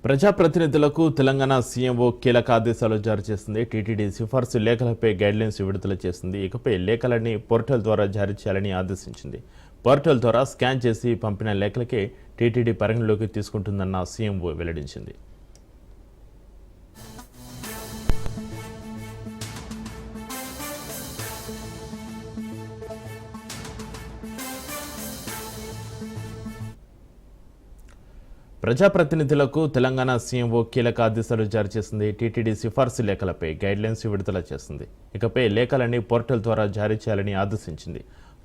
ప్రజాప్రతినిధులకు తెలంగాణ సీఎంఓ కీలక ఆదేశాలు జారీ చేస్తుంది. టీటీడీ సిఫార్సు లేఖలపై గైడ్లైన్స్ విడుదల చేస్తుంది. ఇకపై లేఖలన్నీ పోర్టల్ ద్వారా జారీ చేయాలని ఆదేశించింది. పోర్టల్ ద్వారా స్కాన్ చేసి పంపిన లేఖలకే టీటీడీ పరిగణలోకి తీసుకుంటుందన్న సీఎంఓ వెల్లడించింది. ప్రజాప్రతినిధులకు తెలంగాణ సీఎంఓ కీలక ఆదేశాలు జారీ చేసింది. టీటీడీ సిఫార్సు లేఖలపై గైడ్లైన్స్ విడుదల చేస్తుంది. ఇకపై లేఖలన్నీ పోర్టల్ ద్వారా జారీ చేయాలని ఆదేశించింది.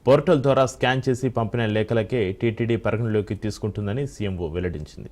పోర్టల్ ద్వారా స్కాన్ చేసి పంపిన లేఖలకే టీటీడీ పరిగణలోకి తీసుకుంటుందని సీఎంఓ వెల్లడించింది.